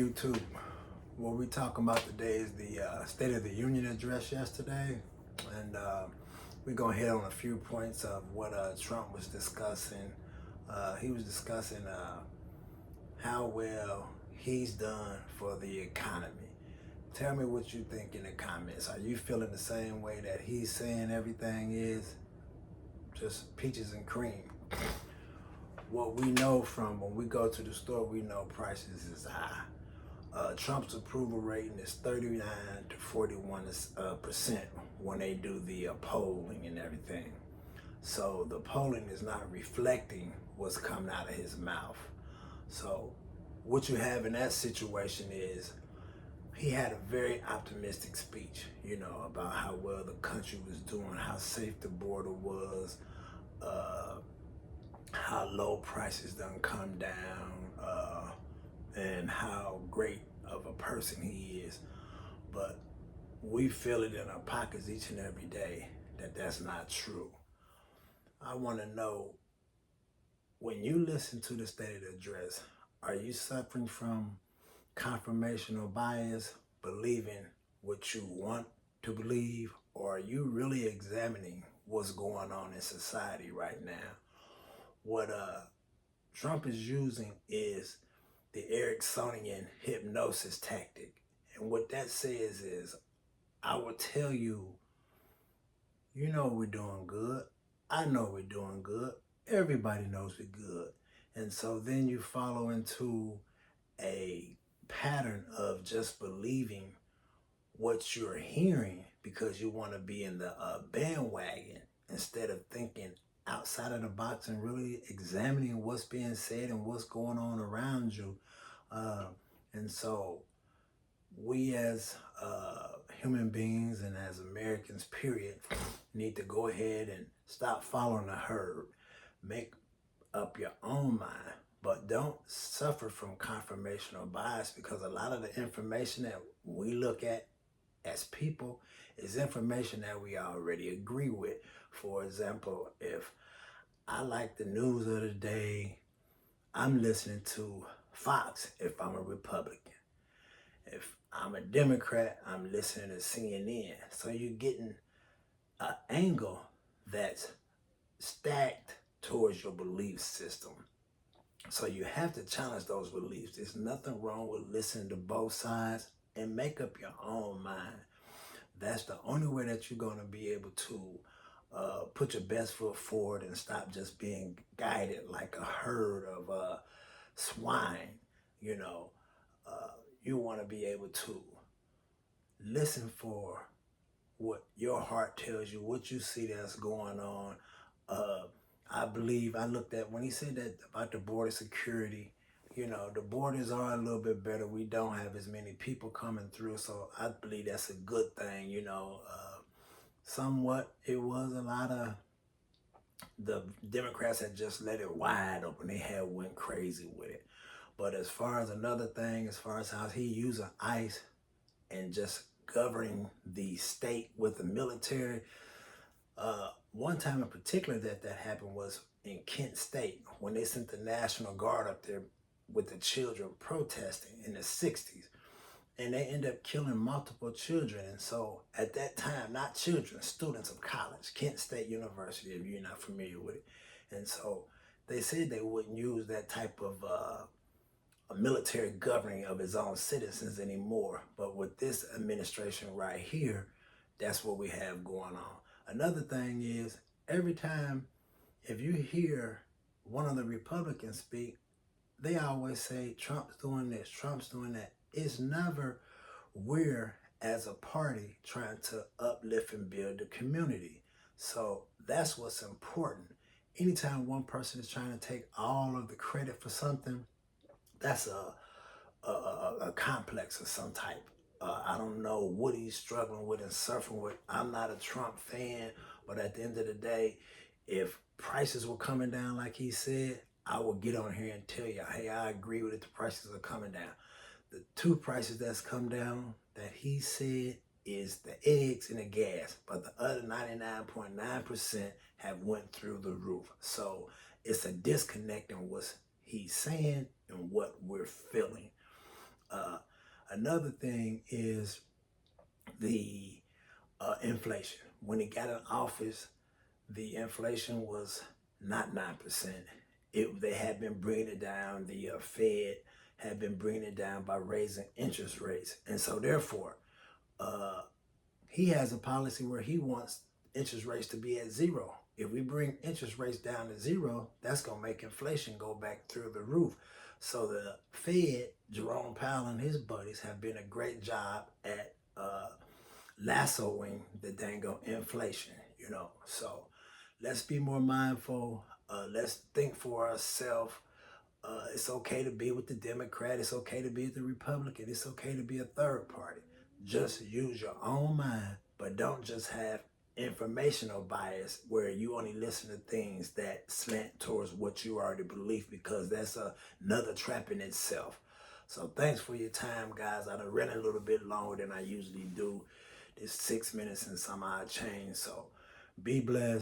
YouTube. What we talking about today is the State of the Union address yesterday, and we're gonna hit on a few points of what Trump was discussing. He was discussing how well he's done for the economy. Tell me what you think in the comments. Are you feeling the same way that he's saying everything is just peaches and cream? What we know from when we go to the store, we know prices is high. Trump's approval rating is 39 to 41% when they do the polling and everything. So the polling is not reflecting what's coming out of his mouth. So what you have in that situation is he had a very optimistic speech, about how well the country was doing, how safe the border was, how low prices done come down, and how great of a person he is. But we feel it in our pockets each and every day that that's not true. I want to know, when you listen to the State of the Address, are you suffering from confirmational bias, believing what you want to believe, or are you really examining what's going on in society right now? What Trump is using is the Ericksonian hypnosis tactic. And what that says is, I will tell you, we're doing good. I know we're doing good. Everybody knows we're good. And so then you follow into a pattern of just believing what you're hearing because you want to be in the bandwagon instead of thinking outside of the box and really examining what's being said and what's going on around you. And so we as human beings and as Americans, period, need to go ahead and stop following the herd. Make up your own mind, but don't suffer from confirmational bias, because a lot of the information that we look at as people is information that we already agree with. For example, if I like the news of the day, I'm listening to Fox if I'm a Republican. If I'm a Democrat, I'm listening to CNN. So you're getting an angle that's stacked towards your belief system. So you have to challenge those beliefs. There's nothing wrong with listening to both sides and make up your own mind. That's the only way that you're going to be able to put your best foot forward and stop just being guided like a herd of swine. You want to be able to listen for what your heart tells you, what you see that's going on. I believe I looked at when he said that about the border security. The borders are a little bit better. We don't have as many people coming through, so I believe that's a good thing. Somewhat it was a lot of the Democrats had just let it wide open. They had went crazy with it. But as far as another thing, as far as how he using ICE and just governing the state with the military, one time in particular that happened was in Kent State when they sent the National Guard up there with the children protesting in the 60s. And they ended up killing multiple children. And so at that time, not children, students of college, Kent State University, if you're not familiar with it. And so they said they wouldn't use that type of a military governing of its own citizens anymore. But with this administration right here, that's what we have going on. Another thing is, every time if you hear one of the Republicans speak, they always say Trump's doing this, Trump's doing that. It's never we're as a party trying to uplift and build the community. So that's what's important. Anytime one person is trying to take all of the credit for something, that's a complex of some type. I don't know what he's struggling with and suffering with. I'm not a Trump fan, but at the end of the day, if prices were coming down like he said, I will get on here and tell you, hey, I agree with it. The prices are coming down. The two prices that's come down that he said is the eggs and the gas, but the other 99.9% have went through the roof. So it's a disconnect in what he's saying and what we're feeling. another thing is the inflation. When he got in office, the inflation was not 9%. They had been bringing it down. The Fed had been bringing it down by raising interest rates. And so therefore, he has a policy where he wants interest rates to be at zero. If we bring interest rates down to zero, that's going to make inflation go back through the roof. So the Fed, Jerome Powell and his buddies have been a great job at lassoing the dango inflation, you know. So let's be more mindful. Let's think for ourselves. It's okay to be with the Democrat. It's okay to be with the Republican. It's okay to be a third party. Just use your own mind, but don't just have informational bias where you only listen to things that slant towards what you already believe, because that's another trap in itself. So thanks for your time, guys. I done ran a little bit longer than I usually do. It's 6 minutes and some odd change. So be blessed.